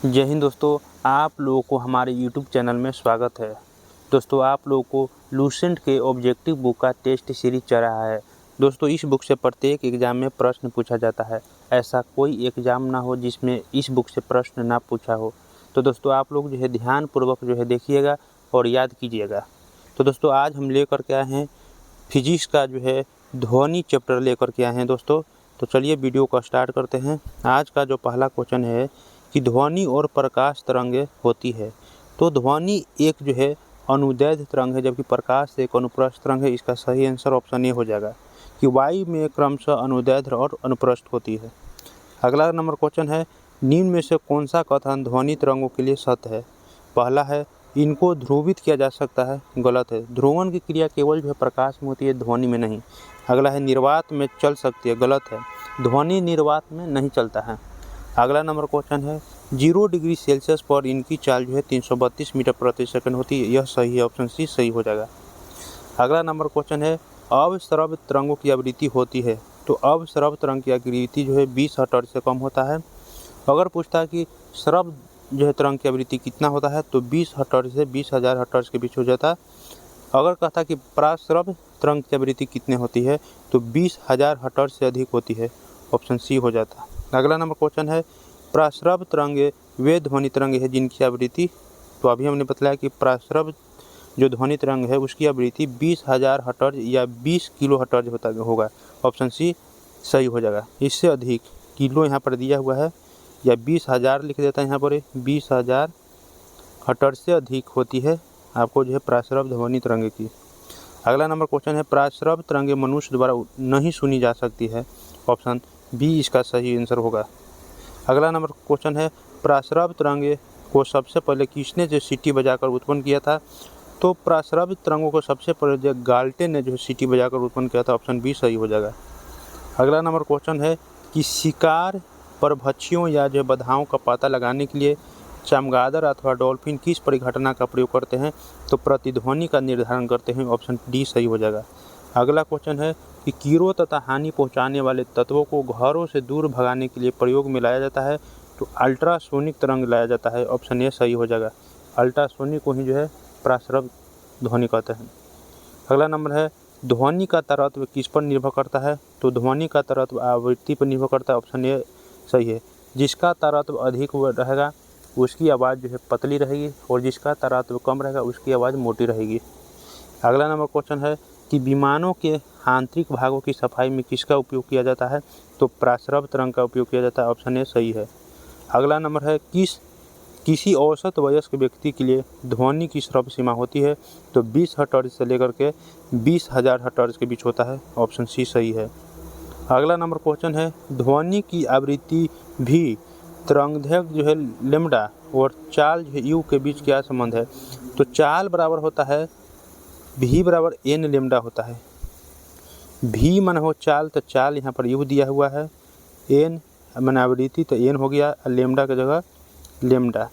जय हिंद दोस्तों, आप लोगों को हमारे YouTube चैनल में स्वागत है। दोस्तों, आप लोगों को लूसेंट के ऑब्जेक्टिव बुक का टेस्ट सीरीज चल रहा है। दोस्तों, इस बुक से प्रत्येक एग्ज़ाम में प्रश्न पूछा जाता है। ऐसा कोई एग्ज़ाम ना हो जिसमें इस बुक से प्रश्न ना पूछा हो। तो दोस्तों, आप लोग ध्यानपूर्वक देखिएगा और याद कीजिएगा। तो दोस्तों, आज हम लेकर के आए हैं फिजिक्स का ध्वनि चैप्टर लेकर के आए हैं दोस्तों। तो चलिए वीडियो को स्टार्ट करते हैं। आज का जो पहला क्वेश्चन है कि ध्वनि और प्रकाश तरंगें होती है। तो ध्वनि एक अनुदैर्ध्य तरंग है, जबकि प्रकाश एक अनुप्रस्थ तरंग है। इसका सही आंसर ऑप्शन ए हो जाएगा कि वायु में क्रमशः अनुदैर्ध्य और अनुप्रस्थ होती है। अगला नंबर क्वेश्चन है, निम्न में से कौन सा कथन ध्वनि तरंगों के लिए सत्य है? पहला है, इनको ध्रुवित किया जा सकता है। गलत है। ध्रुवण की क्रिया केवल प्रकाश में होती है, ध्वनि में नहीं। अगला है, निर्वात में चल सकती है। गलत है। ध्वनि निर्वात में नहीं चलता है। अगला नंबर क्वेश्चन है, 0 डिग्री सेल्सियस पर इनकी चाल 332 मीटर प्रति सेकंड होती है। यह सही है, ऑप्शन सी सही हो जाएगा। अगला नंबर क्वेश्चन है, अवस्रव तरंगों की आवृत्ति होती है। तो अवस्रव तरंग की आवृत्ति 20 हर्ट्ज से कम होता है। अगर पूछता है कि स्रव तरंग की आवृत्ति कितना होता है, तो 20 हर्ट्ज से 20,000 हर्ट्ज के बीच हो जाता है। अगर कहता कि प्रास्रव तरंग की आवृत्ति कितने होती है, तो 20,000 हर्ट्ज से अधिक होती है। ऑप्शन सी हो जाता है। अगला नंबर क्वेश्चन है, प्रास्रव तरंगे वे ध्वनि तरंगे हैं जिनकी आवृत्ति, तो अभी हमने बताया कि प्रास्रव जो ध्वनि तरंग है उसकी आवृत्ति 20,000 हर्ट्ज या 20 किलो हर्ट्ज होगा। ऑप्शन सी सही हो जाएगा। इससे अधिक किलो यहाँ पर दिया हुआ है, या 20,000 लिख देता है यहाँ पर। 20,000 हर्ट्ज से अधिक होती है आपको प्रास्रव ध्वनि तरंगे की। अगला नंबर क्वेश्चन है, प्रास्रव तरंगे मनुष्य द्वारा नहीं सुनी जा सकती है। ऑप्शन बी इसका सही आंसर होगा। अगला नंबर क्वेश्चन है, प्रास्रव तरंगे को सबसे पहले किसने सीटी बजाकर उत्पन्न किया था? तो प्रास्रव तरंगों को सबसे पहले गाल्टे ने सीटी बजाकर उत्पन्न किया था। ऑप्शन बी सही हो जाएगा। अगला नंबर क्वेश्चन है कि शिकार परभक्षियों या बधाओं का पता लगाने के लिए चमगादड़ अथवा डॉल्फिन किस परिघटना का प्रयोग करते हैं? तो प्रतिध्वनि का निर्धारण करते हैं। ऑप्शन डी सही हो जाएगा। अगला क्वेश्चन है कि कीड़ों तथा हानि पहुंचाने वाले तत्वों को घरों से दूर भगाने के लिए प्रयोग में लाया जाता है। तो अल्ट्रासोनिक तरंग लाया जाता है। ऑप्शन ए सही हो जाएगा। अल्ट्रासोनिक को ही प्रास्रव ध्वनि कहते हैं। अगला नंबर है, ध्वनि का तरत्व किस पर निर्भर करता है? तो ध्वनि का तरत्व आवृत्ति पर निर्भर करता है। ऑप्शन ए सही है। जिसका तरत्व अधिक रहेगा उसकी आवाज़ पतली रहेगी, और जिसका तरत्व कम रहेगा उसकी आवाज़ मोटी रहेगी। अगला नंबर क्वेश्चन है कि विमानों के आंतरिक भागों की सफाई में किसका उपयोग किया जाता है? तो प्रास्रव तरंग का उपयोग किया जाता है। ऑप्शन ए सही है। अगला नंबर है, किसी औसत वयस्क व्यक्ति के लिए ध्वनि की श्रव्य सीमा होती है? तो 20 हर्ट्ज से लेकर के 20,000 हर्ट्ज के बीच होता है। ऑप्शन सी सही है। अगला नंबर क्वेश्चन है, ध्वनि की आवृत्ति भी तरंगदैर्घ्य लैम्डा और चाल यू के बीच क्या संबंध है? तो चाल बराबर होता है भी बराबर एन लैम्डा होता है। भी मन हो चाल, तो चाल यहाँ पर यू दिया हुआ है। एन मन आवृत्ति, तो एन हो गया। लैम्डा की जगह लैम्डा।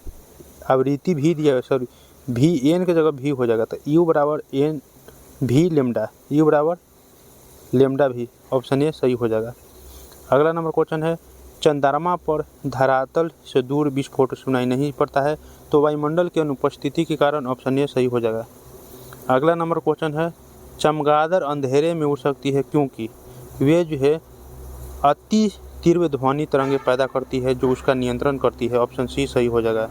आवृत्ति भी दिया, सॉरी भी एन की जगह भी हो जाएगा। तो यू बराबर एन भी लैम्डा, यू बराबर लैम्डा भी। ऑप्शन ए सही हो जाएगा। अगला नंबर क्वेश्चन है, चंद्रमा पर धरातल से दूर विस्फोट सुनाई नहीं पड़ता है। तो वायुमंडल की अनुपस्थिति के कारण। ऑप्शन ए सही हो जाएगा। अगला नंबर क्वेश्चन है, चमगादड़ अंधेरे में उड़ सकती है क्योंकि वे अति तीव्र ध्वनि तरंगे पैदा करती है जो उसका नियंत्रण करती है। ऑप्शन सी सही हो जाएगा।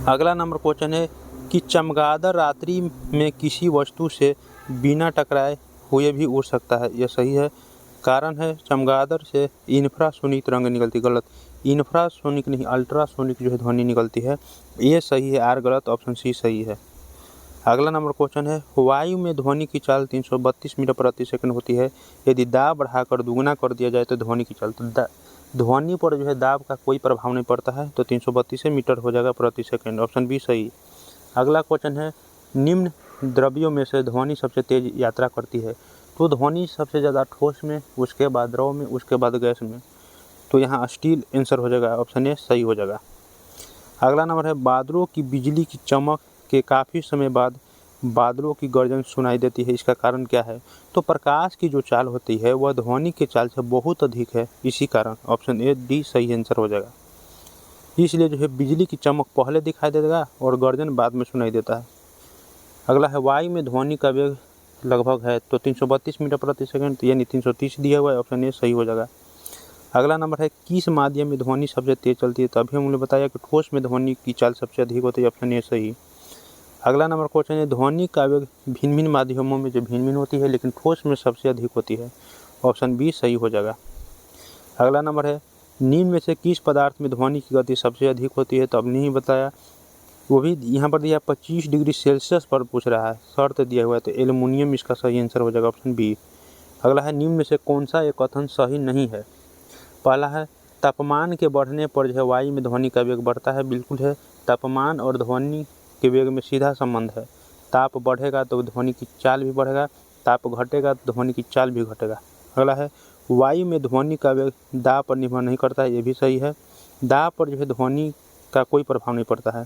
अगला नंबर क्वेश्चन है कि चमगादड़ रात्रि में किसी वस्तु से बिना टकराए हुए भी उड़ सकता है। यह सही है। कारण है, चमगादड़ से इंफ्रासोनिक तरंग निकलती। गलत। इंफ्रासोनिक नहीं, अल्ट्रासोनिक ध्वनि निकलती है। ये सही है। आर गलत। ऑप्शन सी सही है। अगला नंबर क्वेश्चन है, वायु में ध्वनि की चाल 332 मीटर प्रति सेकंड होती है। यदि दाब बढ़ाकर दुगुना कर दिया जाए तो ध्वनि की चाल, तो ध्वनि पर दाब का कोई प्रभाव नहीं पड़ता है। तो 332 मीटर हो जाएगा प्रति सेकंड। ऑप्शन बी सही। अगला क्वेश्चन है, निम्न द्रव्यों में से ध्वनि सबसे तेज यात्रा करती है। तो ध्वनि सबसे ज़्यादा ठोस में, उसके बाद द्रव में, उसके बाद गैस में। तो यहाँ स्टील आंसर हो जाएगा। ऑप्शन ए सही हो जाएगा। अगला नंबर है, बादलों की बिजली की चमक के काफ़ी समय बाद बादलों की गर्जन सुनाई देती है। इसका कारण क्या है? तो प्रकाश की जो चाल होती है वह ध्वनि के चाल से बहुत अधिक है, इसी कारण। ऑप्शन ए डी सही आंसर हो जाएगा। इसलिए जो है बिजली की चमक पहले दिखाई देगा और गर्जन बाद में सुनाई देता है। अगला है वायु में ध्वनि का वेग लगभग है तो 332 मीटर प्रति सेकंड, यानी 330 दिया हुआ है, ऑप्शन ए सही हो जाएगा। अगला नंबर है किस माध्यम में ध्वनि सबसे तेज चलती है, तो अभी हमने बताया कि ठोस में ध्वनि की चाल सबसे अधिक होती है, ऑप्शन ए सही। अगला नंबर क्वेश्चन है ध्वनि का वेग भिन्न भिन्न माध्यमों में जो भिन्न भिन्न होती है लेकिन ठोस में सबसे अधिक होती है, ऑप्शन बी सही हो जाएगा। अगला नंबर है निम्न में से किस पदार्थ में ध्वनि की गति सबसे अधिक होती है, तो अब नहीं बताया, वो भी यहाँ पर दिया 25 डिग्री सेल्सियस पर पूछ रहा है, शर्त दिया हुआ है, तो एल्युमिनियम इसका सही आंसर हो जाएगा, ऑप्शन बी। अगला है निम्न में से कौन सा एक कथन सही नहीं है। पहला है तापमान के बढ़ने पर जो है वायु में ध्वनि का वेग बढ़ता है, बिल्कुल है। तापमान और ध्वनि के वेग में सीधा संबंध है। ताप बढ़ेगा तो ध्वनि की चाल भी बढ़ेगा, ताप घटेगा तो ध्वनि की चाल भी घटेगा। अगला है वायु में ध्वनि का वेग दाब पर निर्भर नहीं करता है, ये भी सही है। दाब पर जो है ध्वनि का कोई प्रभाव नहीं पड़ता है।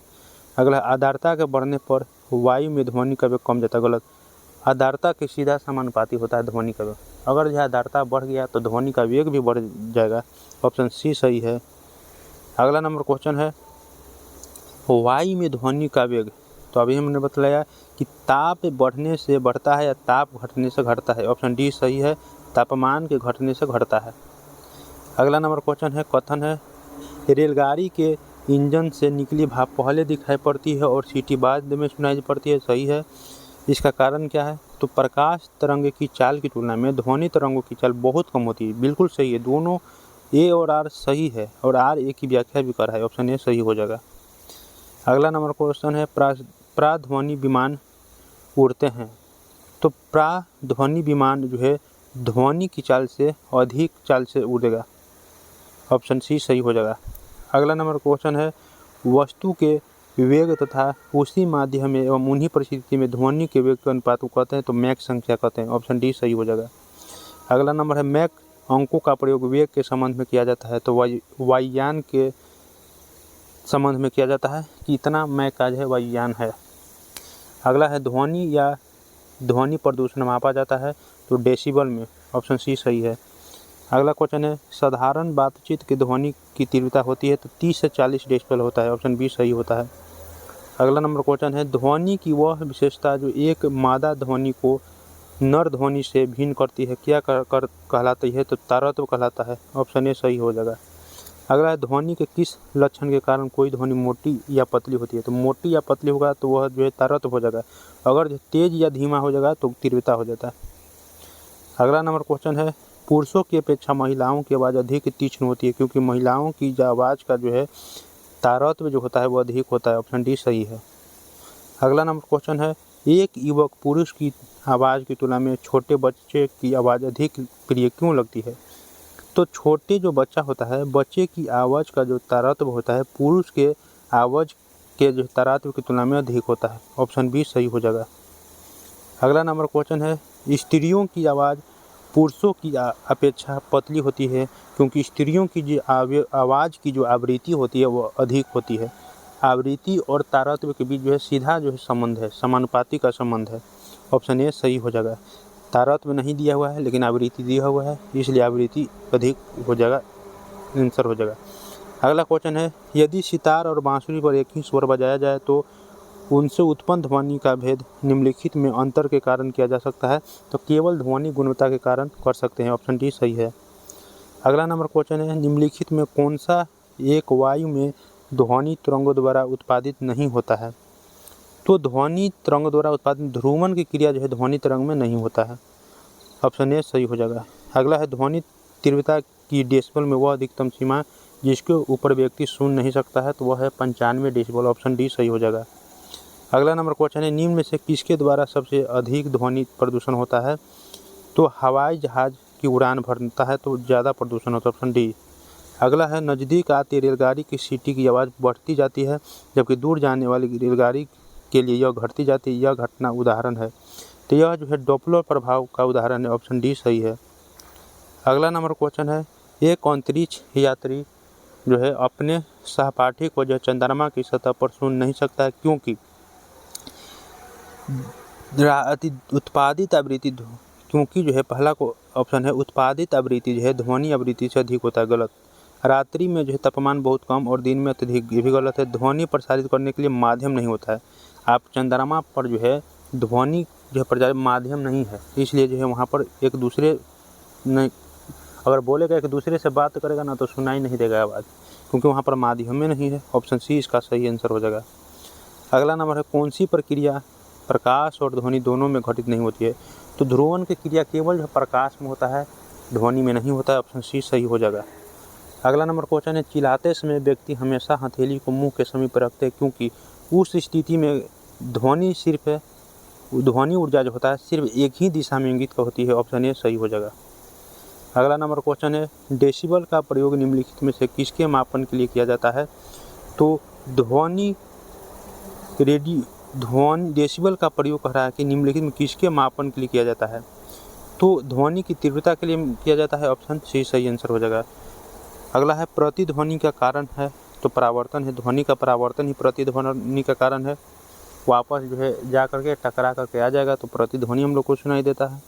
अगला आर्द्रता के बढ़ने पर वायु में ध्वनि का वेग कम जाता है, गलत। आर्द्रता के सीधा समानुपाती होता है ध्वनि का वेग। अगर जो आर्द्रता बढ़ गया तो ध्वनि का वेग भी बढ़ जाएगा, ऑप्शन सी सही है। अगला नंबर क्वेश्चन है वायु में ध्वनि का वेग, तो अभी हमने बताया कि ताप बढ़ने से बढ़ता है या ताप घटने से घटता है, ऑप्शन डी सही है। तापमान के घटने से घटता है। अगला नंबर क्वेश्चन है कथन है रेलगाड़ी के इंजन से निकली भाप पहले दिखाई पड़ती है और सीटी बाद में सुनाई पड़ती है, सही है। इसका कारण क्या है, तो प्रकाश तरंग की चाल की तुलना में ध्वनि तरंगों की चाल बहुत कम होती है, बिल्कुल सही है। दोनों ए और आर सही है और आर ए की व्याख्या भी कर रहा है, ऑप्शन ए सही हो जाएगा। अगला नंबर क्वेश्चन है प्राध्वनि विमान उड़ते हैं, तो प्राध्वनि विमान जो है ध्वनि की चाल से अधिक चाल से उड़ेगा, ऑप्शन सी सही हो जाएगा। अगला नंबर क्वेश्चन है वस्तु के वेग तथा उसी माध्यम में एवं उन्हीं परिस्थिति में ध्वनि के वेग के अनुपात को कहते हैं, तो मैक संख्या कहते हैं, ऑप्शन डी सही हो जाएगा। अगला नंबर है मैक अंकों का प्रयोग वेग के संबंध में किया जाता है, तो वायुयान के संबंध में किया जाता है कि इतना मैक का जो है वायुयान है। अगला है ध्वनि या ध्वनि प्रदूषण मापा जाता है, तो डेसिबल में, ऑप्शन सी सही है। अगला क्वेश्चन है साधारण बातचीत की ध्वनि की तीव्रता होती है, तो 30 से 40 डेसिबल होता है, ऑप्शन बी सही होता है। अगला नंबर क्वेश्चन है ध्वनि की वह विशेषता जो एक मादा ध्वनि को नर ध्वनि से भिन्न करती है, क्या कहलाती है, तो तारत्व कहलाता है, ऑप्शन ए सही हो जाएगा। अगला है ध्वनि के किस लक्षण के कारण कोई ध्वनि मोटी या पतली होती है, तो मोटी या पतली होगा तो वह जो है तारत्व हो जाएगा, अगर तेज या धीमा हो जाएगा तो तीव्रता हो जाता है। अगला नंबर क्वेश्चन है पुरुषों की अपेक्षा महिलाओं की आवाज़ अधिक तीक्ष्ण होती है, क्योंकि महिलाओं की जो आवाज़ का जो है तारत्व जो होता है वो अधिक होता है, ऑप्शन डी सही है। अगला नंबर क्वेश्चन है एक युवक पुरुष की आवाज़ की तुलना में छोटे बच्चे की आवाज़ अधिक प्रिय क्यों लगती है, तो छोटे जो बच्चा होता है बच्चे की आवाज़ का जो तारत्व होता है पुरुष के आवाज़ के जो तारत्व की तुलना में अधिक होता है, ऑप्शन बी सही हो जाएगा। अगला नंबर क्वेश्चन है स्त्रियों की आवाज़ पुरुषों की अपेक्षा पतली होती है, क्योंकि स्त्रियों की जो आवाज़ की जो आवृत्ति होती है वो अधिक होती है। आवृत्ति और तारत्व के बीच जो है सीधा जो है संबंध है, समानुपाती का संबंध है, ऑप्शन ए सही हो जाएगा। तारत्व नहीं दिया हुआ है लेकिन आवृत्ति दिया हुआ है, इसलिए आवृत्ति अधिक हो जाएगा, आंसर हो जाएगा। अगला क्वेश्चन है यदि सितार और बांसुरी पर एक ही स्वर बजाया जाए तो उनसे उत्पन्न ध्वनि का भेद निम्नलिखित में अंतर के कारण किया जा सकता है, तो केवल ध्वनि गुणवत्ता के कारण कर सकते हैं, ऑप्शन डी सही है। अगला नंबर क्वेश्चन है निम्नलिखित में कौन सा एक वायु में ध्वनि तरंगों द्वारा उत्पादित नहीं होता है, तो ध्वनि तरंग द्वारा उत्पादित ध्रुवण की क्रिया जो है ध्वनि तरंग में नहीं होता है, ऑप्शन ए सही हो जाएगा। अगला है ध्वनि तीव्रता की डेसिबल में वह अधिकतम सीमा जिसके ऊपर व्यक्ति सुन नहीं सकता है, तो वह है 95 डेसिबल, ऑप्शन डी सही हो जाएगा। अगला नंबर क्वेश्चन है निम्न में से किसके द्वारा सबसे अधिक ध्वनि प्रदूषण होता है, तो हवाई जहाज़ की उड़ान भरता है तो ज़्यादा प्रदूषण होता है, ऑप्शन डी। अगला है नज़दीक आती रेलगाड़ी की सीटी की आवाज़ बढ़ती जाती है जबकि दूर जाने वाली रेलगाड़ी के लिए यह घटती जाती है, यह घटना उदाहरण है, तो यह जो है डॉप्लर प्रभाव का उदाहरण है, ऑप्शन डी सही है। अगला नंबर क्वेश्चन है एक अंतरिक्ष यात्री जो है अपने सहपाठी को जो चंद्रमा की सतह पर सुन नहीं सकता है, क्योंकि उत्पादित आवृत्ति, क्योंकि जो है पहला को ऑप्शन है उत्पादित आवृत्ति जो है ध्वनि आवृत्ति से अधिक होता है, गलत। रात्रि में जो है तापमान बहुत कम और दिन में अत्यधिक, ये भी गलत है। ध्वनि प्रसारित करने के लिए माध्यम नहीं होता है। आप चंद्रमा पर जो है ध्वनि जो है प्रचारित माध्यम नहीं है, इसलिए जो है वहाँ पर एक दूसरे नहीं, अगर बोलेगा एक दूसरे से बात करेगा ना तो सुनाई नहीं देगा आवाज़, क्योंकि वहाँ पर माध्यम में नहीं है। ऑप्शन सी इसका सही आंसर हो जाएगा। अगला नंबर है कौन सी प्रक्रिया प्रकाश और ध्वनि दोनों में घटित नहीं होती है? तो ध्रुवण की क्रिया केवल जो प्रकाश में होता है, ध्वनि में नहीं होता है। ऑप्शन सी सही हो जाएगा। अगला नंबर क्वेश्चन है चिल्लाते समय व्यक्ति हमेशा हथेली को मुंह के समीप रखते हैं क्योंकि उस स्थिति में ध्वनि ऊर्जा जो होता है सिर्फ एक ही दिशा में इंगित होती है। ऑप्शन ए सही हो जाएगा। अगला नंबर क्वेश्चन है डेसिबल का प्रयोग निम्नलिखित में से किसके मापन के लिए किया जाता है? तो डेसिबल का प्रयोग कर रहा है कि निम्नलिखित में किसके मापन के लिए किया जाता है? तो ध्वनि की तीव्रता के लिए किया जाता है। ऑप्शन सी सही आंसर हो जाएगा। अगला है प्रतिध्वनि का कारण है, तो परावर्तन है। ध्वनि का परावर्तन ही प्रतिध्वनि का कारण है। वापस जो है जा करके टकरा करके आ जाएगा तो प्रतिध्वनि हम लोग को सुनाई देता है।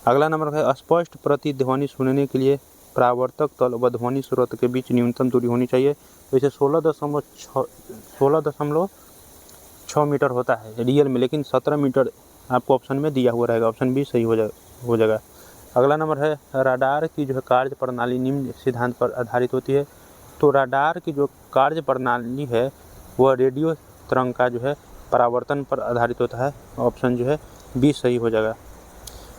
अगला नंबर है स्पष्ट प्रतिध्वनि सुनने के लिए परावर्तक तल व ध्वनि स्रोत के बीच न्यूनतम दूरी होनी चाहिए। तो इसे 16.6 मीटर होता है रियल में, लेकिन 17 मीटर आपको ऑप्शन में दिया हुआ रहेगा। ऑप्शन बी सही हो जाएगा। अगला नंबर है रडार की जो है कार्य प्रणाली निम्न सिद्धांत पर आधारित होती है। तो रडार की जो कार्य प्रणाली है वह रेडियो तरंग का जो है परावर्तन पर आधारित होता है। ऑप्शन जो है बी सही हो जाएगा।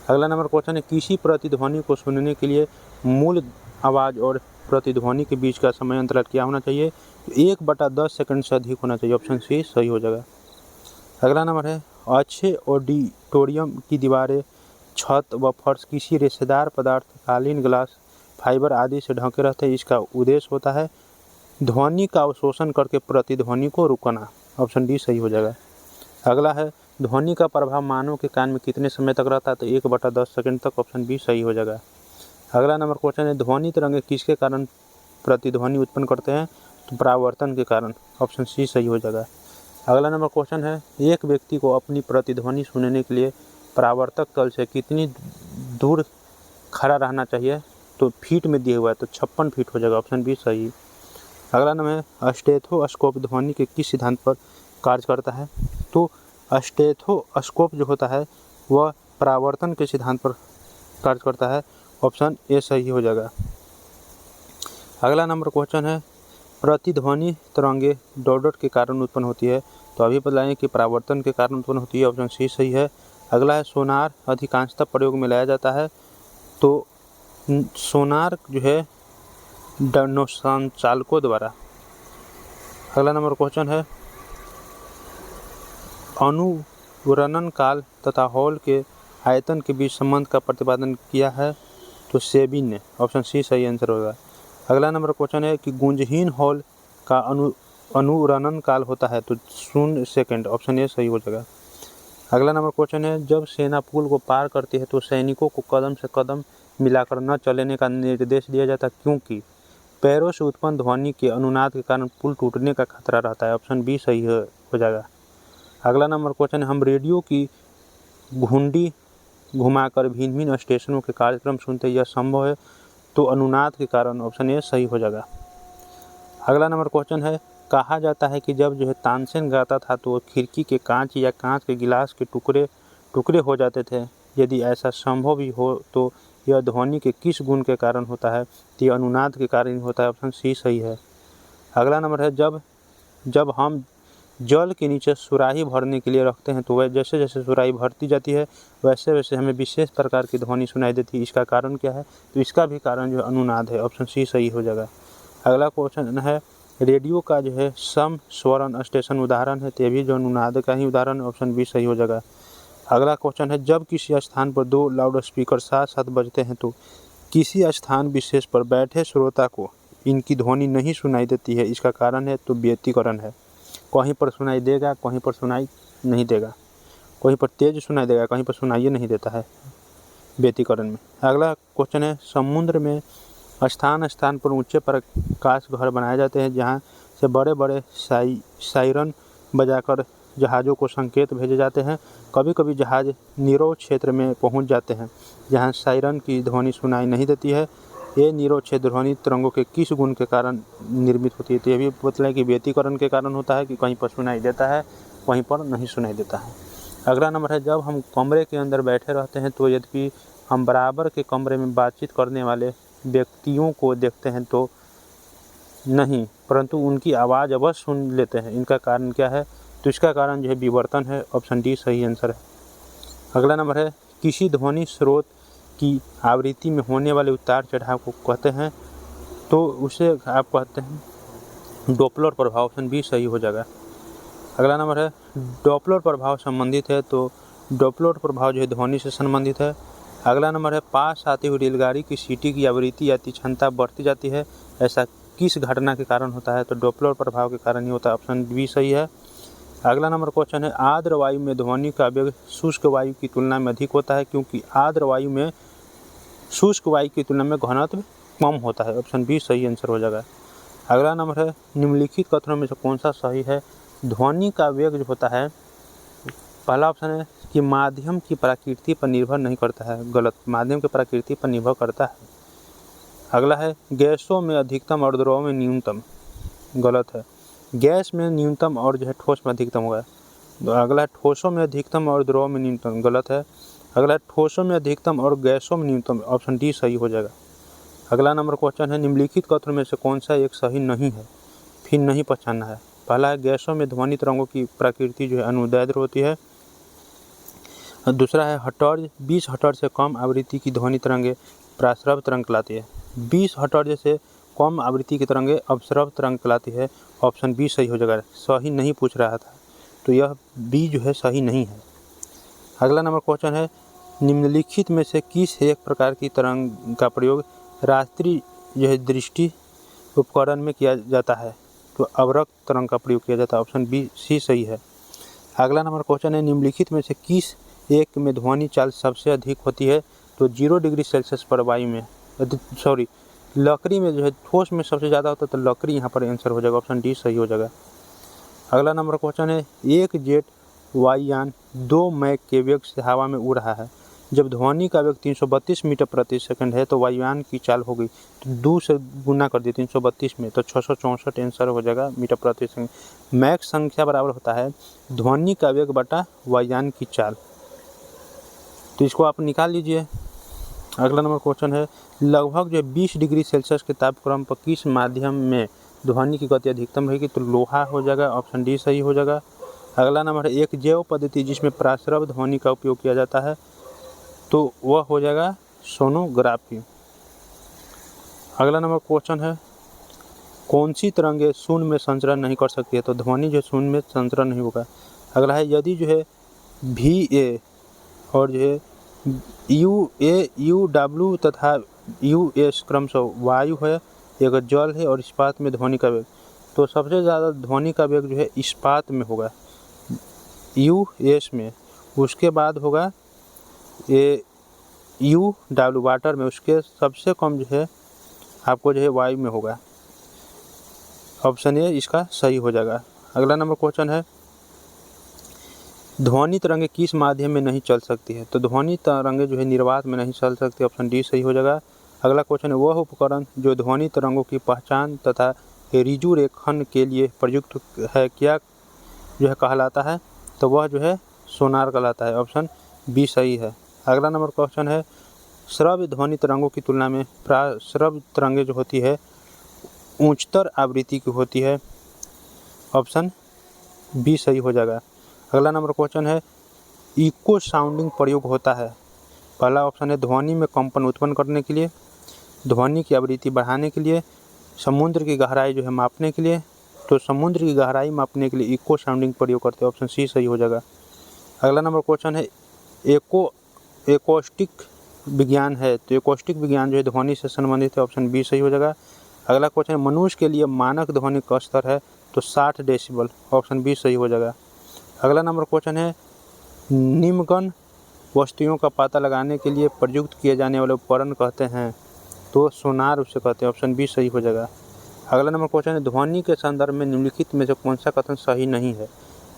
अगला नंबर क्वेश्चन है किसी प्रतिध्वनि को सुनने के लिए मूल आवाज़ और प्रतिध्वनि के बीच का समय अंतराल क्या होना चाहिए? 1/10 सेकंड से अधिक होना चाहिए। ऑप्शन सी सही हो जाएगा। अगला नंबर है अच्छे ऑडिटोरियम की दीवारें, छत व फर्श किसी रेशेदार पदार्थ, कालीन, ग्लास, फाइबर आदि से ढके रहते हैं। इसका उद्देश्य होता है ध्वनि का अवशोषण करके प्रतिध्वनि को रुकना। ऑप्शन डी सही हो जाएगा। अगला है ध्वनि का प्रभाव मानव के कान में कितने समय तक रहता है? तो 1/10 सेकंड तक। ऑप्शन बी सही हो जाएगा। अगला नंबर क्वेश्चन है ध्वनि तरंगे किसके कारण प्रतिध्वनि उत्पन्न करते हैं? तो परावर्तन के कारण। ऑप्शन सी सही हो जाएगा। अगला नंबर क्वेश्चन है एक व्यक्ति को अपनी प्रतिध्वनि सुनने के लिए परावर्तक तल से कितनी दूर खड़ा रहना चाहिए? तो फीट में दिया हुआ है तो 56 फीट हो जाएगा। ऑप्शन बी सही। अगला नंबर है स्टेथोस्कोप ध्वनि के किस सिद्धांत पर कार्य करता है? तो स्टेथोस्कोप जो होता है वह परावर्तन के सिद्धांत पर कार्य करता है। ऑप्शन ए सही हो जाएगा। अगला नंबर क्वेश्चन है प्रतिध्वनि तरंगे डॉट के कारण उत्पन्न होती है। तो अभी बताएं कि परावर्तन के कारण उत्पन्न होती है। ऑप्शन सी सही है। अगला है सोनार अधिकांशतः प्रयोग में लाया जाता है। तो सोनार जो है संचालकों द्वारा। अगला नंबर क्वेश्चन है अनुरणन काल तथा हॉल के आयतन के बीच संबंध का प्रतिपादन किया है। तो सेबिन ने। ऑप्शन सी सही आंसर होगा। अगला नंबर क्वेश्चन है कि गुंजहीन हॉल का अनुरणन काल होता है। तो 0 सेकंड। ऑप्शन ए सही हो जाएगा। अगला नंबर क्वेश्चन है जब सेना पुल को पार करती है तो सैनिकों को कदम से कदम मिलाकर न चलने का निर्देश दिया जाता है क्योंकि पैरों से उत्पन्न ध्वनि के अनुनाद के कारण पुल टूटने का खतरा रहता है। ऑप्शन बी सही हो जाएगा। अगला नंबर क्वेश्चन है हम रेडियो की घुंडी घुमाकर भिन्न भिन्न स्टेशनों के कार्यक्रम सुनते हैं, यह संभव है? तो अनुनाद के कारण। ऑप्शन ए सही हो जाएगा। अगला नंबर क्वेश्चन है कहा जाता है कि जब जो है तानसेन गाता था तो खिड़की के कांच या कांच के गिलास के टुकड़े हो जाते थे। यदि ऐसा संभव भी हो तो यह ध्वनि के किस गुण के कारण होता है? तो यह अनुनाद के कारण होता है। ऑप्शन सी सही है। अगला नंबर है जब हम जल के नीचे सुराही भरने के लिए रखते हैं तो वह जैसे जैसे सुराही भरती जाती है वैसे वैसे हमें विशेष प्रकार की ध्वनि सुनाई देती है। इसका कारण क्या है? तो इसका भी कारण जो है अनुनाद है। ऑप्शन सी सही हो जाएगा। अगला क्वेश्चन है रेडियो का जो है समस्वरण स्टेशन उदाहरण है, तो ये भी जो अनुनाद का ही उदाहरण है। ऑप्शन बी सही हो जाएगा। अगला क्वेश्चन है जब किसी स्थान पर 2 लाउड स्पीकर साथ साथ बजते हैं तो किसी स्थान विशेष पर बैठे श्रोता को इनकी ध्वनि नहीं सुनाई देती है, इसका कारण है? तो व्यतिकरण है। कहीं पर सुनाई देगा, कहीं पर सुनाई नहीं देगा, कहीं पर तेज सुनाई देगा, कहीं पर सुनाई नहीं देता है व्यतिकरण में। अगला क्वेश्चन है समुद्र में स्थान स्थान पर ऊंचे प्रकाश घर बनाए जाते हैं जहां से बड़े बड़े सायरन बजाकर जहाज़ों को संकेत भेजे जाते हैं। कभी कभी जहाज़ नीरव क्षेत्र में पहुंच जाते हैं जहां सायरन की ध्वनि सुनाई नहीं देती है। ये निरोच्छेद ध्वनि तरंगों के किस गुण के कारण निर्मित होती है? तो ये भी बतलाए कि व्यतिकरण के कारण होता है कि कहीं पर सुनाई देता है, वहीं पर नहीं सुनाई देता है। अगला नंबर है, जब हम कमरे के अंदर बैठे रहते हैं तो यद्यपि हम बराबर के कमरे में बातचीत करने वाले व्यक्तियों को देखते हैं तो नहीं, परंतु उनकी आवाज़ अवश्य सुन लेते हैं। इनका कारण क्या है? तो इसका कारण जो है विवर्तन है। ऑप्शन डी सही आंसर है। अगला नंबर है, किसी ध्वनि स्रोत की आवृत्ति में होने वाले उतार चढ़ाव को कहते हैं तो उसे आप कहते हैं डॉपलर प्रभाव। ऑप्शन बी सही हो जाएगा। अगला नंबर है, डॉपलर प्रभाव संबंधित है तो डॉपलर प्रभाव जो है ध्वनि से संबंधित है। अगला नंबर है, पास आती हुई रेलगाड़ी की सीटी की आवृत्ति या तीक्ष्णता बढ़ती जाती है, ऐसा किस घटना के कारण होता है? तो डॉपलर प्रभाव के कारण ही होता है। ऑप्शन बी सही है। अगला नंबर क्वेश्चन है, आर्द्र वायु में ध्वनि का वेग शुष्क वायु की तुलना में अधिक होता है क्योंकि आर्द्र वायु में शुष्क वायु की तुलना में घनत्व कम होता है। ऑप्शन बी सही आंसर हो जाएगा। अगला नंबर है, निम्नलिखित कथनों में से कौन सा सही है? ध्वनि का वेग जो होता है, पहला ऑप्शन है कि माध्यम की प्रकृति पर निर्भर नहीं करता है। गलत, माध्यम की प्रकृति पर निर्भर करता है। अगला है, गैसों में अधिकतम और द्रव में न्यूनतम। गलत है, गैस में न्यूनतम और जो है ठोस में अधिकतम होगा। अगला है, ठोसों में अधिकतम और द्रव में न्यूनतम। गलत है। अगला है, ठोसों में अधिकतम और गैसों में न्यूनतम। ऑप्शन डी सही हो जाएगा। अगला नंबर क्वेश्चन है, निम्नलिखित कथनों में से कौन सा एक सही नहीं है? फिर नहीं पहचानना है। पहला है, गैसों में ध्वनि तरंगों की प्रकृति जो है अनुदैर्ध्य होती है। दूसरा है, हर्ट्ज 20 हर्ट्ज से कम आवृत्ति की ध्वनि तरंगे प्राश्रव तरंग कहलाती है। 20 हर्ट्ज से कम आवृत्ति की तरंगे अपश्रव तरंग कहलाती है। ऑप्शन बी सही हो जाएगा। सही नहीं पूछ रहा था तो यह बी जो है सही नहीं है। अगला नंबर क्वेश्चन है, निम्नलिखित में से किस एक प्रकार की तरंग का प्रयोग रात्रि जो है दृष्टि उपकरण में किया जाता है? तो अवरक्त तरंग का प्रयोग किया जाता है। ऑप्शन बी सी सही है। अगला नंबर क्वेश्चन है, निम्नलिखित में से किस एक में ध्वनि चाल सबसे अधिक होती है? तो 0 डिग्री सेल्सियस पर वायु में लकड़ी में जो है ठोस में सबसे ज़्यादा होता है तो लकड़ी यहाँ पर आंसर हो जाएगा। ऑप्शन डी सही हो जाएगा। अगला नंबर क्वेश्चन है, एक जेट वायुयान 2 मैक के वेग से हवा में उड़ रहा है। जब ध्वनि का वेग 332 मीटर प्रति सेकंड है तो वायुयान की चाल हो गई, तो 2 से गुना कर दिए 332 में, तो 664 आंसर हो जाएगा मीटर प्रति सेकंड। मैक संख्या बराबर होता है ध्वनि का वेग बटा वायुयान की चाल, तो इसको आप निकाल लीजिए। अगला नंबर क्वेश्चन है, लगभग जो 20 डिग्री सेल्सियस के तापक्रम पर किस माध्यम में ध्वनि की गति अधिकतम रहेगी? तो लोहा हो जाएगा। ऑप्शन डी सही हो जाएगा। अगला नंबर है, एक जैव पद्धति जिसमें प्राश्रव ध्वनि का उपयोग किया जाता है तो वह हो जाएगा सोनोग्राफी। अगला नंबर क्वेश्चन है, कौन सी तरंगे शून्य में संचरण नहीं कर सकती है? तो ध्वनि जो शून्य में संचरण नहीं होगा। अगला है, यदि जो है VA और जो है UA UW तथा US क्रमशः वायु है, एक जल है और इस्पात में ध्वनि का वेग, तो सबसे ज़्यादा ध्वनि का वेग जो है इस्पात में होगा, US में। उसके बाद होगा ये UW वाटर में, उसके सबसे कम जो है आपको जो है वायु में होगा। ऑप्शन ए इसका सही हो जाएगा। अगला नंबर क्वेश्चन है, ध्वनि तरंगे किस माध्यम में नहीं चल सकती है? तो ध्वनि तरंगे जो है निर्वात में नहीं चल सकती। ऑप्शन डी सही हो जाएगा। अगला क्वेश्चन है, वह उपकरण जो ध्वनि तरंगों की पहचान तथा रिजु रेखन के लिए प्रयुक्त है क्या जो है कहलाता है? तो वह जो है सोनार कहलाता है। ऑप्शन बी सही है। अगला नंबर क्वेश्चन है, श्रव्य ध्वनि तरंगों की तुलना में प्राश्रव्य तरंगे जो होती है उच्चतर आवृत्ति की होती है। ऑप्शन बी सही हो जाएगा। अगला नंबर क्वेश्चन है, इको साउंडिंग प्रयोग होता है? पहला ऑप्शन है ध्वनि में कंपन उत्पन्न करने के लिए, ध्वनि की आवृत्ति बढ़ाने के लिए, समुद्र की गहराई जो है मापने के लिए। तो समुद्र की गहराई मापने के लिए इको साउंडिंग प्रयोग करते हैं। ऑप्शन सी सही हो जाएगा। अगला नंबर क्वेश्चन है, एकॉस्टिक विज्ञान है, तो एकॉस्टिक विज्ञान जो है ध्वनि से संबंधित है। ऑप्शन बी सही हो जाएगा। अगला क्वेश्चन है, मनुष्य के लिए मानक ध्वनि का स्तर है? तो 60 डेसिबल। ऑप्शन बी सही हो जाएगा। अगला नंबर क्वेश्चन है, निम्नगण वस्तुओं का पता लगाने के लिए प्रयुक्त किए जाने वाले उपकरण कहते हैं? तो सोनार उसे कहते हैं। ऑप्शन बी सही हो जाएगा। अगला नंबर क्वेश्चन है, ध्वनि के संदर्भ में निम्नलिखित में से कौन सा कथन सही नहीं है?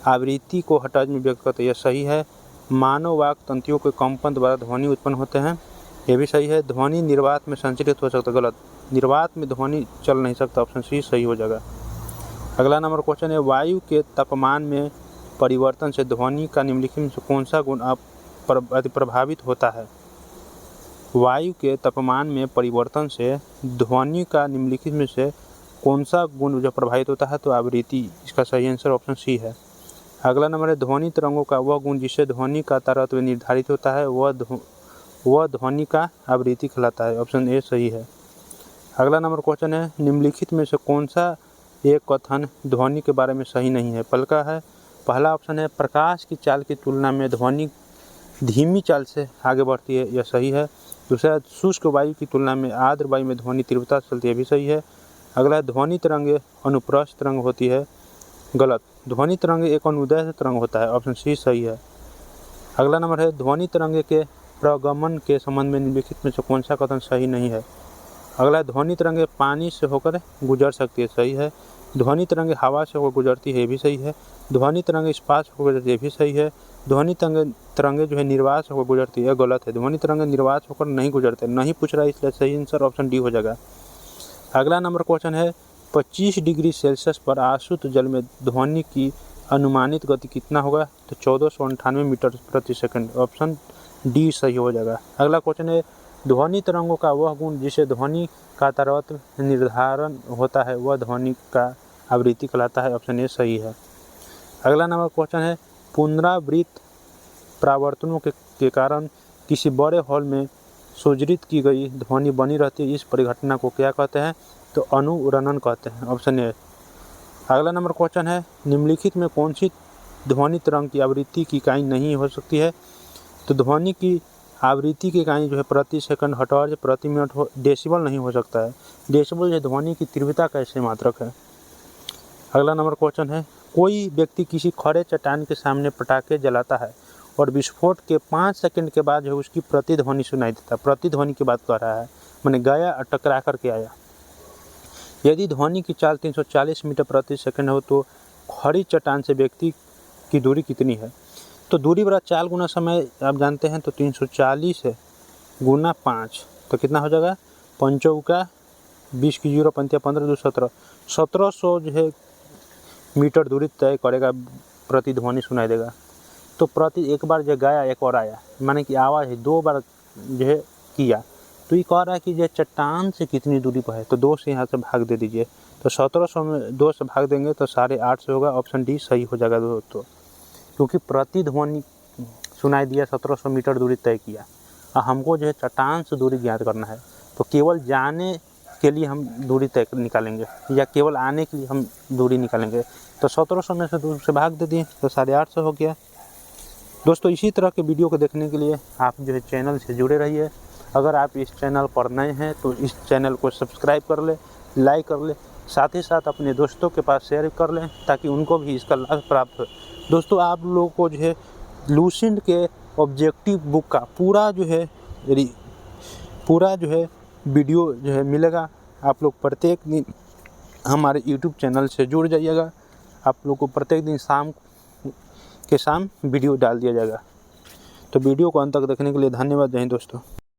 आवृत्ति को हर्ट्ज में व्यक्त करते हैं, यह सही है। मानव वाक तंतुओं के कंपन द्वारा ध्वनि उत्पन्न होते हैं, ये भी सही है। ध्वनि निर्वात में संचरित हो सकता है, गलत। निर्वात में ध्वनि चल नहीं सकता, ऑप्शन सी सही हो जाएगा। अगला नंबर क्वेश्चन है, वायु के तापमान में परिवर्तन से ध्वनि का निम्नलिखित में से कौन सा गुण प्रभावित होता है? वायु के तापमान में परिवर्तन से ध्वनि का निम्नलिखित में से कौन सा गुण जो प्रभावित होता है? तो आवृत्ति इसका सही आंसर ऑप्शन सी है। अगला नंबर है, ध्वनि तरंगों का वह गुण जिससे ध्वनि का तारतम्य निर्धारित होता है वह ध्वनि का आवृत्ति कहलाता है, ऑप्शन ए सही है। अगला नंबर क्वेश्चन है, निम्नलिखित में से कौन सा एक कथन ध्वनि के बारे में सही नहीं है? पलका है। पहला ऑप्शन है, प्रकाश की चाल की तुलना में ध्वनि धीमी चाल से आगे बढ़ती है, यह सही है। दूसरा, शुष्क वायु की तुलना में आर्द्र वायु में ध्वनि तीव्रता चलती है, भी सही है। अगला, ध्वनि तरंगे अनुप्रस्थ तरंग होती है, गलत। ध्वनि तरंगे एक अनुदैर्ध्य तरंग होता है, ऑप्शन सी सही है। अगला नंबर है, ध्वनि तरंगे के प्रगमन के संबंध में निम्नलिखित में से कौन सा कथन सही नहीं है? अगला, ध्वनि तरंगे पानी से होकर गुजर सकती है, सही है। ध्वनि तरंगे हवा से होकर गुजरती है, भी सही है। ध्वनि तरंगे स्पाश से होकर गुजरती है, भी सही है। ध्वनि तरंगे जो है निर्वात से होकर गुजरती है, गलत है। ध्वनि तरंगे निर्वात होकर नहीं गुजरते, नहीं पूछ रहा है, इसलिए सही आंसर ऑप्शन डी हो जाएगा। अगला नंबर क्वेश्चन है, 25 डिग्री सेल्सियस पर आशुद्ध जल में ध्वनि की अनुमानित गति कितना होगा? तो 1498 मीटर प्रति सेकंड, ऑप्शन डी सही हो जाएगा। अगला क्वेश्चन है, ध्वनि तरंगों का वह गुण जिसे ध्वनि का तारतम्य निर्धारण होता है वह ध्वनि का आवृत्ति कहलाता है, ऑप्शन ए सही है। अगला नंबर क्वेश्चन है, पुनरावृत्त परावर्तनों के कारण किसी बड़े हॉल में सुदृढ़ की गई ध्वनि बनी रहती है, इस परिघटना को क्या कहते हैं? तो अनुरणन कहते हैं, ऑप्शन ए। अगला नंबर क्वेश्चन है, निम्नलिखित में कौन सी ध्वनि तरंग की आवृत्ति की इकाई नहीं हो सकती है? तो ध्वनि की आवृत्ति की इकाई जो है प्रति सेकंड, हर्ट्ज, प्रति मिनट हो, डेसिबल नहीं हो सकता है। डेसिबल जो ध्वनि की तीव्रता का ऐसे मात्रक है। अगला नंबर क्वेश्चन है, कोई व्यक्ति किसी खड़े चट्टान के सामने पटाखे जलाता है और विस्फोट के 5 सेकंड के बाद जो है उसकी प्रतिध्वनि सुनाई देता है। प्रतिध्वनि की बात कर रहा है, मैंने गया और टकरा करके आया। यदि ध्वनि की चाल 340 मीटर प्रति सेकंड हो तो खड़ी चट्टान से व्यक्ति की दूरी कितनी है? तो दूरी बराबर चाल गुना समय आप जानते हैं, तो 340 है गुना 5 तो कितना हो जाएगा? 5 चौका 20 की 0 पंतिया 15 2 17, 1700 जो है मीटर दूरी तय करेगा, प्रतिध्वनि सुनाई देगा। तो प्रति एक बार जो गया एक और आया, माने कि आवाज़ है 2 बार जो है किया, तो ये कह रहा है कि जो चट्टान से कितनी दूरी पर है, तो 2 से यहाँ से भाग दे दीजिए, तो 1700 में 2 से भाग देंगे तो 850 होगा, ऑप्शन डी सही हो जाएगा दोस्तों। क्योंकि प्रतिध्वनि सुनाई दिया, 1700 मीटर दूरी तय किया, और हमको जो है चट्टान से दूरी ज्ञात करना है, तो केवल जाने के लिए हम दूरी तय निकालेंगे या केवल आने के लिए हम दूरी निकालेंगे, तो 1700 में से 2 से भाग दे दिए तो 850 हो गया। दोस्तों, इसी तरह के वीडियो को देखने के लिए आप जो है चैनल से जुड़े रहिए। अगर आप इस चैनल पर नए हैं तो इस चैनल को सब्सक्राइब कर ले, लाइक कर ले, साथ ही साथ अपने दोस्तों के पास शेयर कर लें ताकि उनको भी इसका लाभ प्राप्त हो। दोस्तों, आप लोगों को जो है लूसेंट के ऑब्जेक्टिव बुक का पूरा जो है वीडियो जो है मिलेगा। आप लोग प्रत्येक दिन हमारे यूट्यूब चैनल से जुड़ जाइएगा। आप लोग को प्रत्येक दिन शाम वीडियो डाल दिया जाएगा। तो वीडियो को अंत तक देखने के लिए धन्यवाद। जय हिंद दोस्तों।